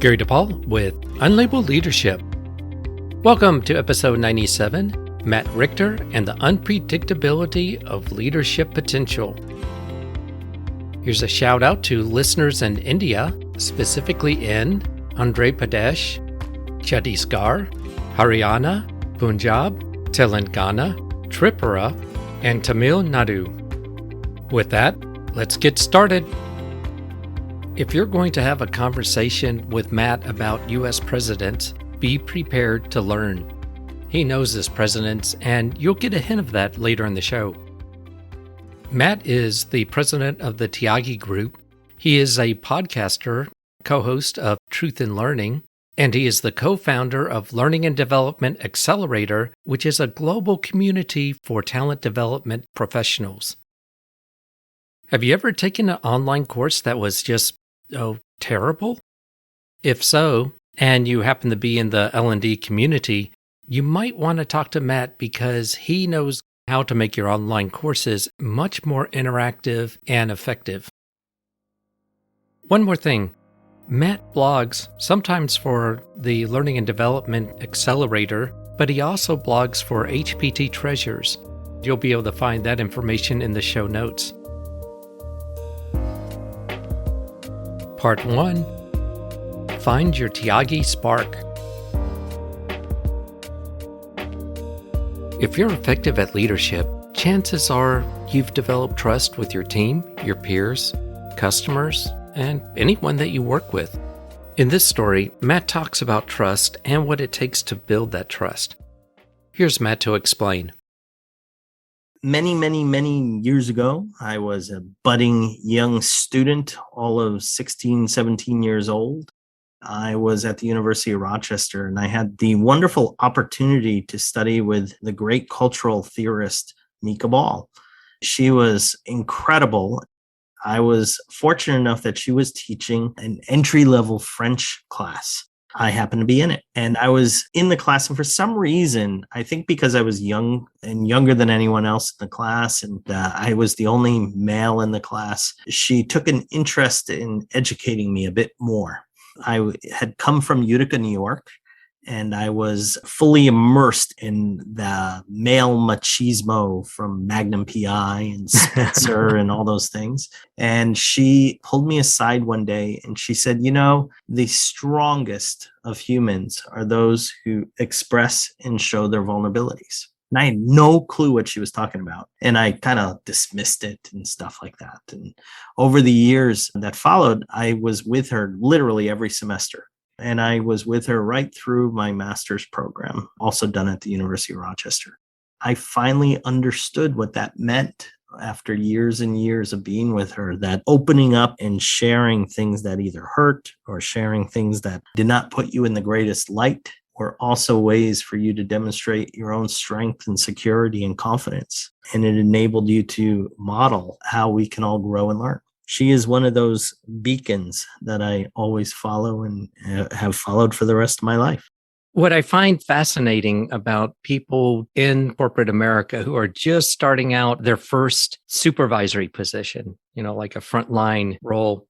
Gary DePaul with Unlabeled Leadership. Welcome to episode 97, Matt Richter and the Unpredictability of Leadership Potential. Here's a shout out to listeners in India, specifically in Andhra Pradesh, Chhattisgarh, Haryana, Punjab, Telangana, Tripura, and Tamil Nadu. With that, let's get started. If you're going to have a conversation with Matt about U.S. presidents, be prepared to learn. He knows his presidents, and you'll get a hint of that later in the show. Matt is the president of the Thiagi Group. He is a podcaster, co-host of Truth in Learning, and he is the co-founder of Learning and Development Accelerator, which is a global community for talent development professionals. Have you ever taken an online course that was just terrible? If so, and you happen to be in the L&D community, you might want to talk to Matt because he knows how to make your online courses much more interactive and effective. One more thing, Matt blogs sometimes for the Learning and Development Accelerator, but he also blogs for HPT Treasures. You'll be able to find that information in the show notes. Part 1. Find your Thiagi Spark. If you're effective at leadership, chances are you've developed trust with your team, your peers, customers, and anyone that you work with. In this story, Matt talks about trust and what it takes to build that trust. Here's Matt to explain. Many years ago, I was a budding young student, all of 16, 17 years old. I was at the University of Rochester, and I had the wonderful opportunity to study with the great cultural theorist, Mieke Bal. She was incredible. I was fortunate enough that she was teaching an entry-level French class. I happened to be in it, and I was in the class, and for some reason, I think because I was young and younger than anyone else in the class, and I was the only male in the class, she took an interest in educating me a bit more. I had come from Utica, New York, and I was fully immersed in the male machismo from Magnum PI and Spencer and all those things. And she pulled me aside one day and she said, the strongest of humans are those who express and show their vulnerabilities. And I had no clue what she was talking about. And I kind of dismissed it and stuff like that. And over the years that followed, I was with her literally every semester. And I was with her right through my master's program, also done at the University of Rochester. I finally understood what that meant after years and years of being with her, that opening up and sharing things that either hurt or sharing things that did not put you in the greatest light were also ways for you to demonstrate your own strength and security and confidence. And it enabled you to model how we can all grow and learn. She is one of those beacons that I always follow and have followed for the rest of my life. What I find fascinating about people in corporate America who are just starting out their first supervisory position, like a frontline role,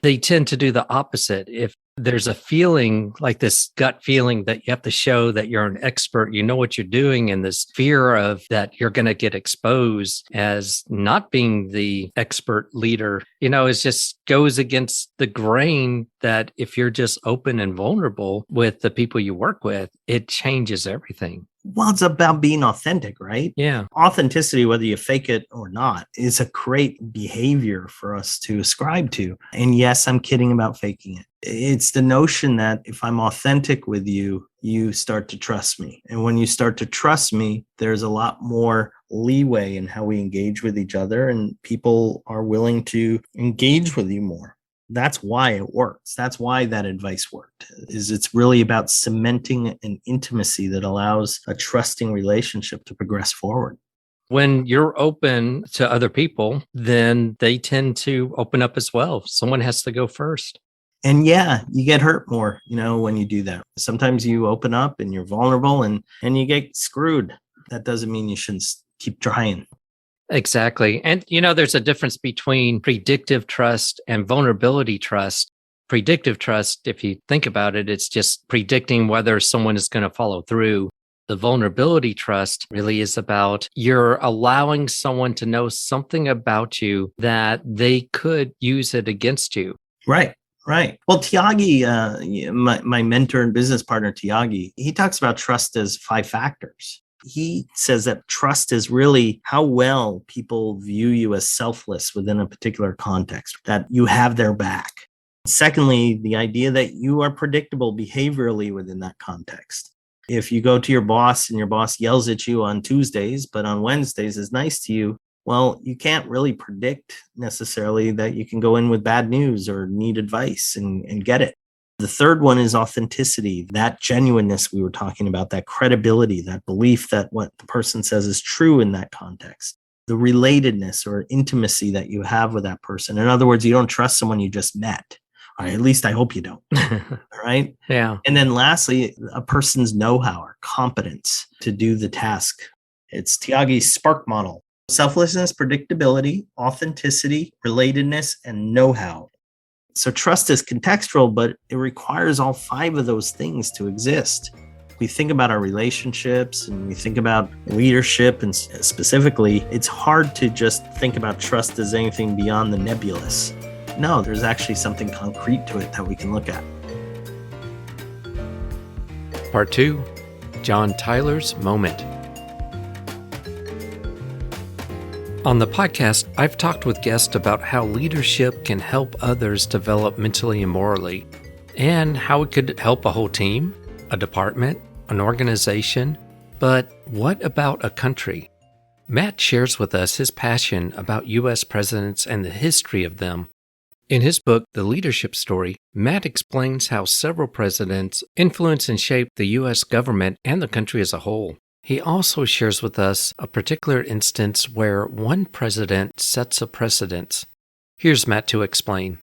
they tend to do the opposite. If there's a feeling like this gut feeling that you have to show that you're an expert, you know what you're doing, and this fear of that you're going to get exposed as not being the expert leader, it just goes against the grain that if you're just open and vulnerable with the people you work with, it changes everything. Well, it's about being authentic, right? Yeah. Authenticity, whether you fake it or not, is a great behavior for us to ascribe to. And yes, I'm kidding about faking it. It's the notion that if I'm authentic with you, you start to trust me. And when you start to trust me, there's a lot more leeway in how we engage with each other, and people are willing to engage with you more. That's why it works. That's why that advice worked. It's really about cementing an intimacy that allows a trusting relationship to progress forward. When you're open to other people, then they tend to open up as well. Someone has to go first. And you get hurt more, when you do that. Sometimes you open up and you're vulnerable and you get screwed. That doesn't mean you shouldn't keep trying. Exactly. And, there's a difference between predictive trust and vulnerability trust. Predictive trust, if you think about it, it's just predicting whether someone is going to follow through. The vulnerability trust really is about you're allowing someone to know something about you that they could use it against you. Right. Right. Well, Thiagi, my mentor and business partner, Thiagi, he talks about trust as 5 factors. He says that trust is really how well people view you as selfless within a particular context, that you have their back. Secondly, the idea that you are predictable behaviorally within that context. If you go to your boss and your boss yells at you on Tuesdays, but on Wednesdays is nice to you, well, you can't really predict necessarily that you can go in with bad news or need advice and get it. The third one is authenticity, that genuineness we were talking about, that credibility, that belief that what the person says is true in that context. The relatedness or intimacy that you have with that person. In other words, you don't trust someone you just met. Or at least I hope you don't. All right. Yeah. And then lastly, a person's know-how or competence to do the task. It's Thiagi's SPARK model. Selflessness, predictability, authenticity, relatedness, and know-how. So trust is contextual, but it requires all 5 of those things to exist. We think about our relationships and we think about leadership, and specifically, it's hard to just think about trust as anything beyond the nebulous. No, there's actually something concrete to it that we can look at. Part 2, John Tyler's Moment. On the podcast, I've talked with guests about how leadership can help others develop mentally and morally, and how it could help a whole team, a department, an organization. But what about a country? Matt shares with us his passion about U.S. presidents and the history of them. In his book, The Leadership Story, Matt explains how several presidents influence and shape the U.S. government and the country as a whole. He also shares with us a particular instance where one president sets a precedent. Here's Matt to explain.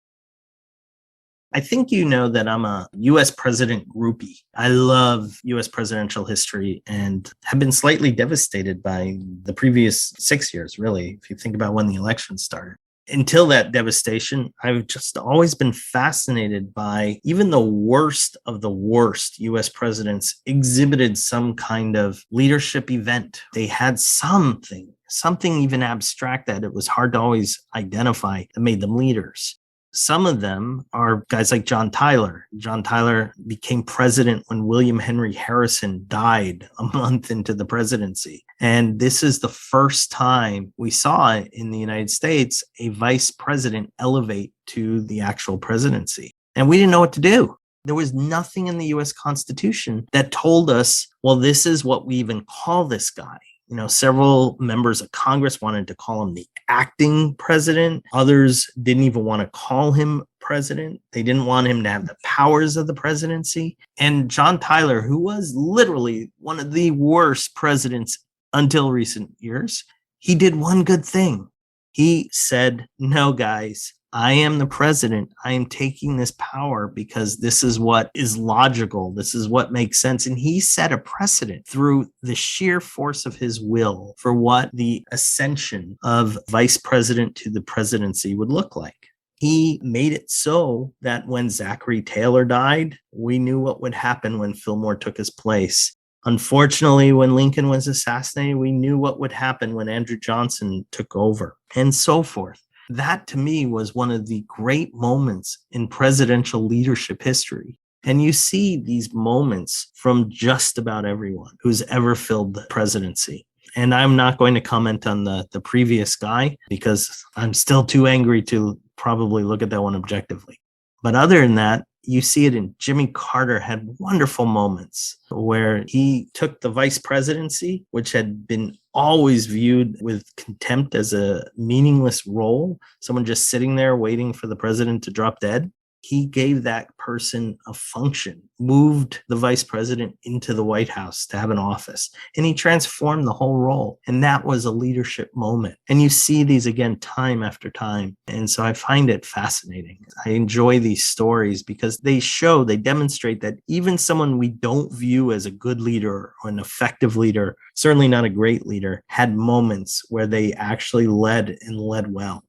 I think you know that I'm a U.S. president groupie. I love U.S. presidential history and have been slightly devastated by the previous 6 years, really, if you think about when the election started. Until that devastation, I've just always been fascinated by even the worst of the worst U.S. presidents exhibited some kind of leadership event. They had something even abstract that it was hard to always identify that made them leaders. Some of them are guys like John Tyler. John Tyler became president when William Henry Harrison died a month into the presidency. And this is the first time we saw in the United States a vice president elevate to the actual presidency. And we didn't know what to do. There was nothing in the US Constitution that told us, well, this is what we even call this guy. You know, several members of Congress wanted to call him the acting president. Others didn't even want to call him president. They didn't want him to have the powers of the presidency. And John Tyler, who was literally one of the worst presidents until recent years, he did one good thing. He said, no, guys, I am the president. I am taking this power because this is what is logical. This is what makes sense. And he set a precedent through the sheer force of his will for what the ascension of vice president to the presidency would look like. He made it so that when Zachary Taylor died, we knew what would happen when Fillmore took his place. Unfortunately, when Lincoln was assassinated, we knew what would happen when Andrew Johnson took over, and so forth. That, to me, was one of the great moments in presidential leadership history. And you see these moments from just about everyone who's ever filled the presidency. And I'm not going to comment on the previous guy because I'm still too angry to probably look at that one objectively. But other than that, you see it in Jimmy Carter had wonderful moments where he took the vice presidency, which had been always viewed with contempt as a meaningless role, someone just sitting there waiting for the president to drop dead. He gave that person a function, moved the vice president into the White House to have an office, and he transformed the whole role. And that was a leadership moment. And you see these again time after time. And so I find it fascinating. I enjoy these stories because they demonstrate that even someone we don't view as a good leader or an effective leader, certainly not a great leader, had moments where they actually led and led well.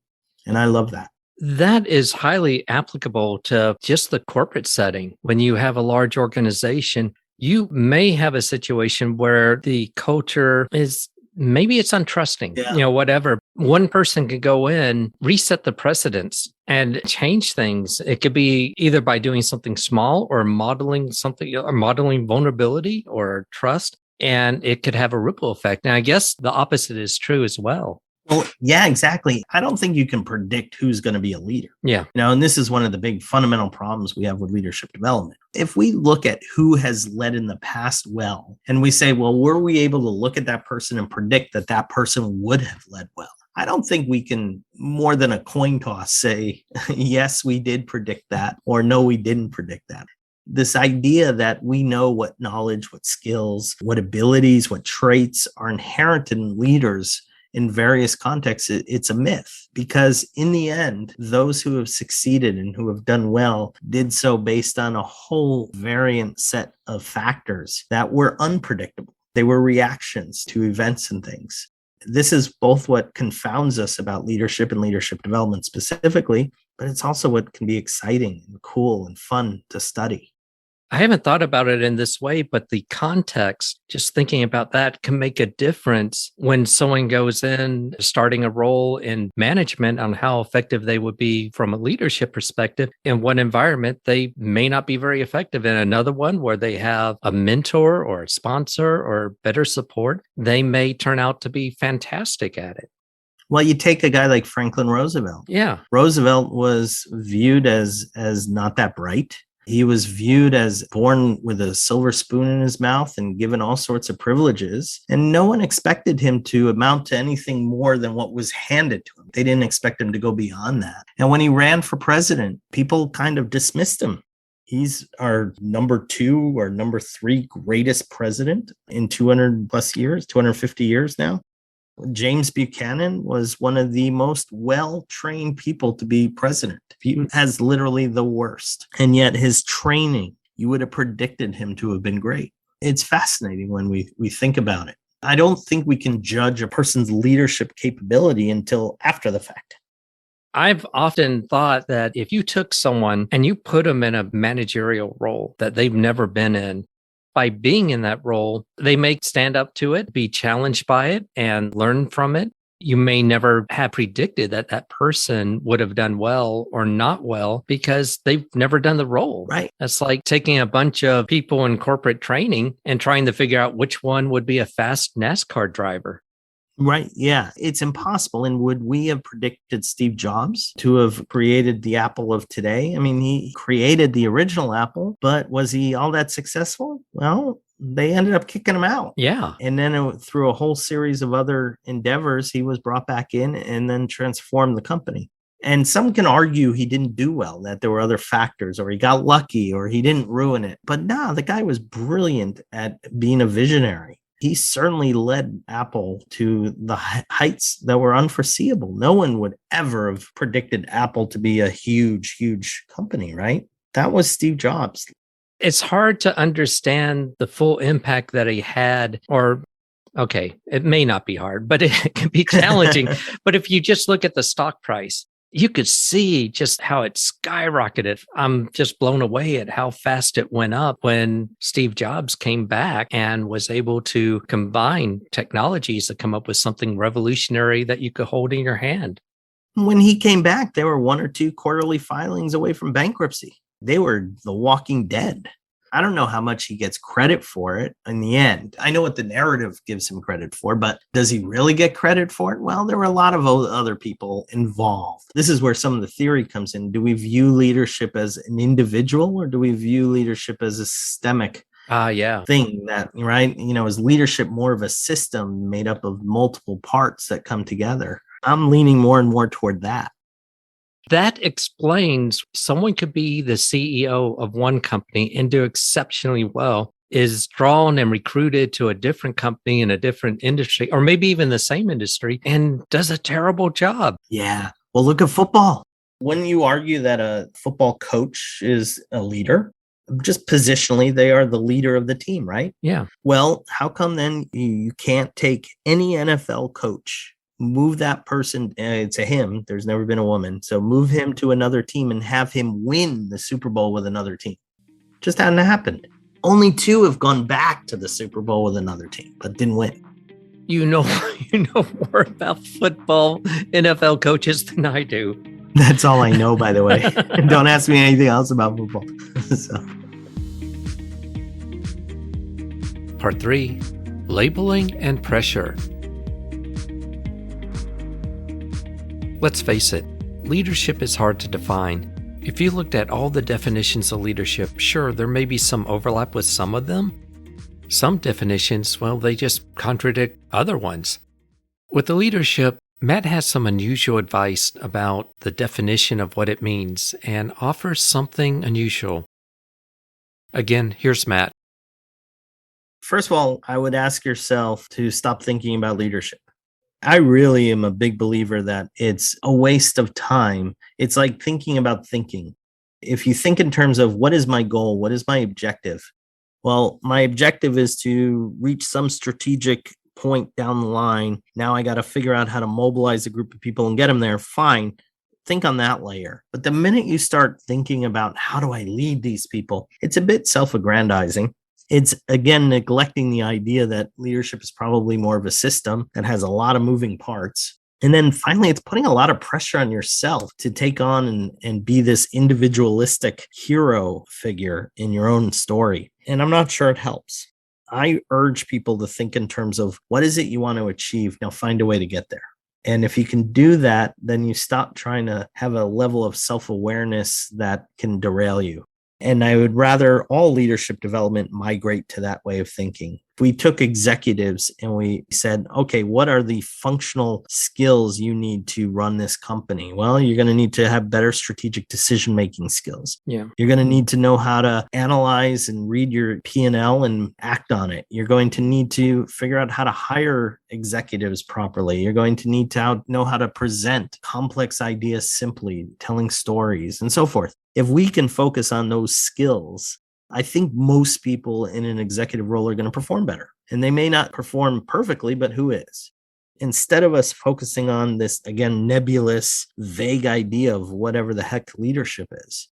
And I love that. That is highly applicable to just the corporate setting. When you have a large organization, you may have a situation where the culture is maybe it's untrusting, Yeah. whatever. One person could go in, reset the precedents and change things. It could be either by doing something small or modeling something, or modeling vulnerability or trust. And it could have a ripple effect. And I guess the opposite is true as well. Well, yeah, exactly. I don't think you can predict who's going to be a leader. Yeah. And this is one of the big fundamental problems we have with leadership development. If we look at who has led in the past well, and we say, well, were we able to look at that person and predict that that person would have led well? I don't think we can, more than a coin toss, say, yes, we did predict that, or no, we didn't predict that. This idea that we know what knowledge, what skills, what abilities, what traits are inherent in leaders in various contexts, it's a myth, because in the end, those who have succeeded and who have done well did so based on a whole variant set of factors that were unpredictable. They were reactions to events and things. This is both what confounds us about leadership and leadership development specifically, but it's also what can be exciting and cool and fun to study. I haven't thought about it in this way, but the context, just thinking about that, can make a difference when someone goes in starting a role in management on how effective they would be from a leadership perspective. In one environment, they may not be very effective. In another one where they have a mentor or a sponsor or better support, they may turn out to be fantastic at it. Well, you take a guy like Franklin Roosevelt. Yeah. Roosevelt was viewed as not that bright. He was viewed as born with a silver spoon in his mouth and given all sorts of privileges. And no one expected him to amount to anything more than what was handed to him. They didn't expect him to go beyond that. And when he ran for president, people kind of dismissed him. He's our number 2 or number 3 greatest president in 200 plus years, 250 years now. James Buchanan was one of the most well-trained people to be president. He has literally the worst. And yet his training, you would have predicted him to have been great. It's fascinating when we think about it. I don't think we can judge a person's leadership capability until after the fact. I've often thought that if you took someone and you put them in a managerial role that they've never been in, by being in that role, they may stand up to it, be challenged by it, and learn from it. You may never have predicted that that person would have done well or not well because they've never done the role. Right. That's like taking a bunch of people in corporate training and trying to figure out which one would be a fast NASCAR driver. Right. Yeah. It's impossible. And would we have predicted Steve Jobs to have created the Apple of today? I mean, he created the original Apple, but was he all that successful? Well, they ended up kicking him out. Yeah. And then through a whole series of other endeavors, he was brought back in and then transformed the company. And some can argue he didn't do well, that there were other factors, or he got lucky, or he didn't ruin it. But no, the guy was brilliant at being a visionary. He certainly led Apple to the heights that were unforeseeable. No one would ever have predicted Apple to be a huge, huge company, right? That was Steve Jobs. It's hard to understand the full impact that he had, or okay, it may not be hard, but it can be challenging. But if you just look at the stock price, you could see just how it skyrocketed. I'm just blown away at how fast it went up when Steve Jobs came back and was able to combine technologies to come up with something revolutionary that you could hold in your hand. When he came back, there were 1 or 2 quarterly filings away from bankruptcy. They were the walking dead. I don't know how much he gets credit for it in the end. I know what the narrative gives him credit for, but does he really get credit for it? Well, there were a lot of other people involved. This is where some of the theory comes in. Do we view leadership as an individual, or do we view leadership as a systemic thing that, right? Is leadership more of a system made up of multiple parts that come together? I'm leaning more and more toward that. That explains someone could be the CEO of one company and do exceptionally well, is drawn and recruited to a different company in a different industry, or maybe even the same industry, and does a terrible job. Yeah. Well, look at football. Wouldn't you argue that a football coach is a leader? Just positionally, they are the leader of the team, right? Yeah. Well, how come then you can't take any NFL coach move that person, it's a him, there's never been a woman. So move him to another team and have him win the Super Bowl with another team. Just hadn't happened. Only 2 have gone back to the Super Bowl with another team, but didn't win. You know more about football NFL coaches than I do. That's all I know, by the way. Don't ask me anything else about football. So. Part 3, labeling and pressure. Let's face it, leadership is hard to define. If you looked at all the definitions of leadership, sure, there may be some overlap with some of them. Some definitions, well, they just contradict other ones. With the leadership, Matt has some unusual advice about the definition of what it means and offers something unusual. Again, here's Matt. First of all, I would ask yourself to stop thinking about leadership. I really am a big believer that it's a waste of time. It's like thinking about thinking. If you think in terms of what is my goal, what is my objective? Well, my objective is to reach some strategic point down the line. Now I got to figure out how to mobilize a group of people and get them there. Fine. Think on that layer. But the minute you start thinking about how do I lead these people, it's a bit self-aggrandizing. It's, again, neglecting the idea that leadership is probably more of a system that has a lot of moving parts. And then finally, it's putting a lot of pressure on yourself to take on and be this individualistic hero figure in your own story. And I'm not sure it helps. I urge people to think in terms of what is it you want to achieve? Now find a way to get there. And if you can do that, then you stop trying to have a level of self-awareness that can derail you. And I would rather all leadership development migrate to that way of thinking. If we took executives and we said, okay, what are the functional skills you need to run this company? Well, you're going to need to have better strategic decision-making skills. Yeah. You're going to need to know how to analyze and read your P&L and act on it. You're going to need to figure out how to hire executives properly. You're going to need to know how to present complex ideas simply, telling stories, and so forth. If we can focus on those skills, I think most people in an executive role are going to perform better. And they may not perform perfectly, but who is? Instead of us focusing on this, again, nebulous, vague idea of whatever the heck leadership is,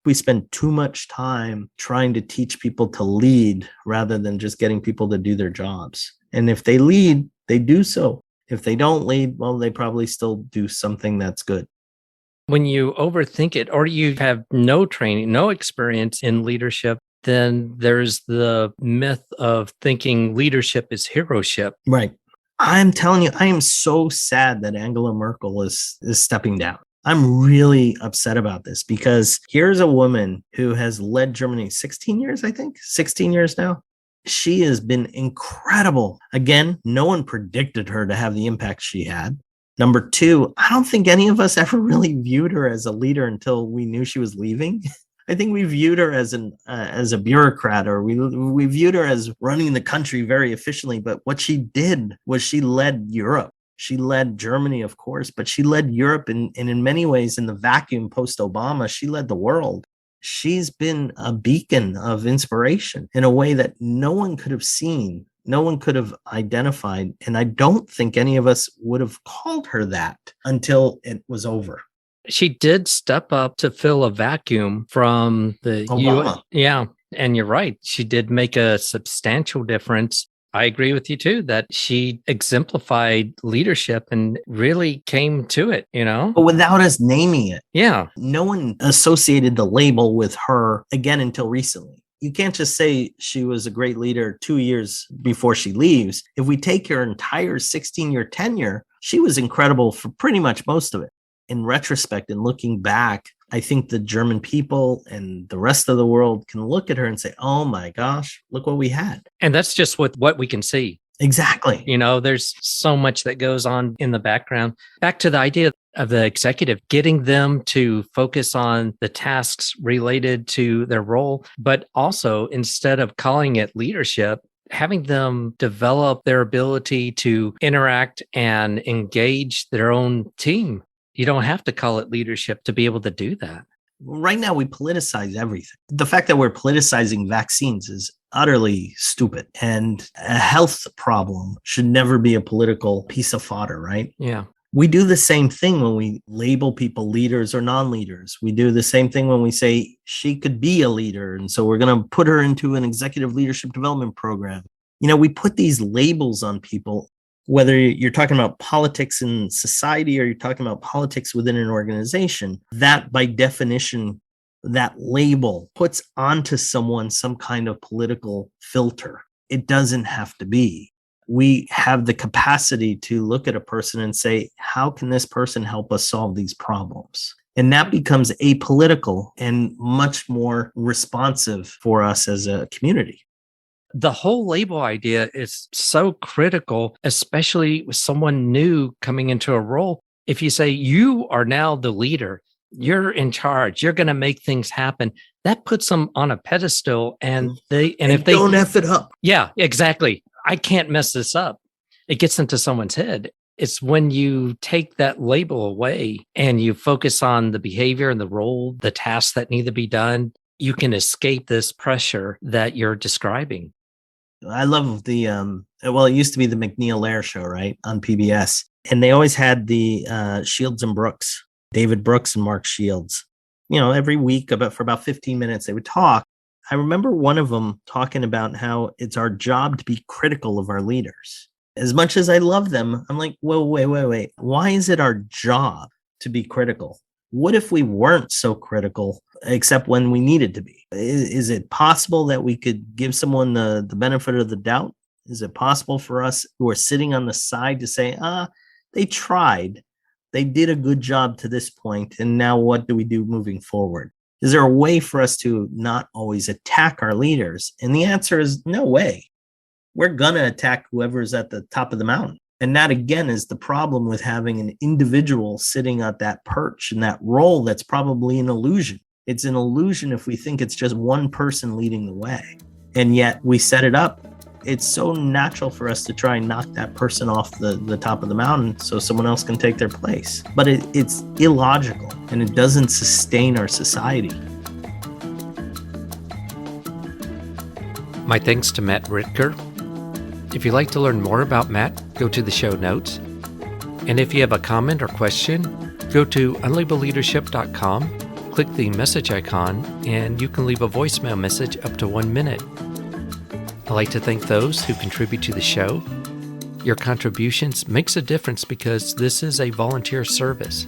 we spend too much time trying to teach people to lead rather than just getting people to do their jobs. And if they lead, they do so. If they don't lead, well, they probably still do something that's good. When you overthink it or you have no training, no experience in leadership, then there's the myth of thinking leadership is heroship. Right. I'm telling you, I am so sad that Angela Merkel is stepping down. I'm really upset about this because here's a woman who has led Germany 16 years, I think, 16 years now. She has been incredible. Again, no one predicted her to have the impact she had. Number 2, I don't think any of us ever really viewed her as a leader until we knew she was leaving. I think we viewed her as a bureaucrat, or we viewed her as running the country very efficiently. But what she did was she led Europe. She led Germany, of course, but she led Europe. And in many ways, in the vacuum post-Obama, she led the world. She's been a beacon of inspiration in a way that no one could have seen. No one could have identified, and I don't think any of us would have called her that until it was over. She did step up to fill a vacuum from the Obama. Yeah, and you're right. She did make a substantial difference. I agree with you too, that she exemplified leadership and really came to it, But without us naming it. Yeah. No one associated the label with her again until recently. You can't just say she was a great leader 2 years before she leaves. If we take her entire 16-year tenure, she was incredible for pretty much most of it. In retrospect and looking back, I think the German people and the rest of the world can look at her and say, oh my gosh, look what we had. And that's just with what we can see. Exactly. There's so much that goes on in the background. Back to the idea of the executive, getting them to focus on the tasks related to their role, but also instead of calling it leadership, having them develop their ability to interact and engage their own team. You don't have to call it leadership to be able to do that. Right now, we politicize everything. The fact that we're politicizing vaccines is utterly stupid. And a health problem should never be a political piece of fodder, right? Yeah. We do the same thing when we label people leaders or non-leaders. We do the same thing when we say she could be a leader. And so we're going to put her into an executive leadership development program. We put these labels on people, whether you're talking about politics in society or you're talking about politics within an organization. That by definition, that label puts onto someone some kind of political filter. It doesn't have to be. We have the capacity to look at a person and say, how can this person help us solve these problems? And that becomes apolitical and much more responsive for us as a community. The whole label idea is so critical, especially with someone new coming into a role. If you say you are now the leader, you're in charge, you're going to make things happen, that puts them on a pedestal. And if they don't F it up. Yeah, exactly. I can't mess this up. It gets into someone's head. It's when you take that label away and you focus on the behavior and the role, the tasks that need to be done, you can escape this pressure that you're describing. I love it used to be the McNeil-Lehrer show, right, on PBS. And they always had the Shields and Brooks, David Brooks and Mark Shields. Every week for about 15 minutes, they would talk. I remember one of them talking about how it's our job to be critical of our leaders. As much as I love them, I'm like, whoa, wait. Why is it our job to be critical? What if we weren't so critical, except when we needed to be? Is it possible that we could give someone the benefit of the doubt? Is it possible for us who are sitting on the side to say, they tried, they did a good job to this point, and now what do we do moving forward? Is there a way for us to not always attack our leaders? And the answer is no way. We're going to attack whoever's at the top of the mountain. And that, again, is the problem with having an individual sitting at that perch in that role that's probably an illusion. It's an illusion if we think it's just one person leading the way. And yet we set it up. It's so natural for us to try and knock that person off the top of the mountain so someone else can take their place. But it's illogical, and it doesn't sustain our society. My thanks to Matt Richter. If you'd like to learn more about Matt, go to the show notes. And if you have a comment or question, go to unlabelleadership.com, click the message icon, and you can leave a voicemail message up to 1 minute. I'd like to thank those who contribute to the show. Your contributions makes a difference because this is a volunteer service.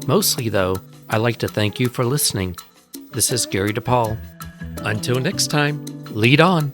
Mostly, though, I'd like to thank you for listening. This is Gary DePaul. Until next time, lead on.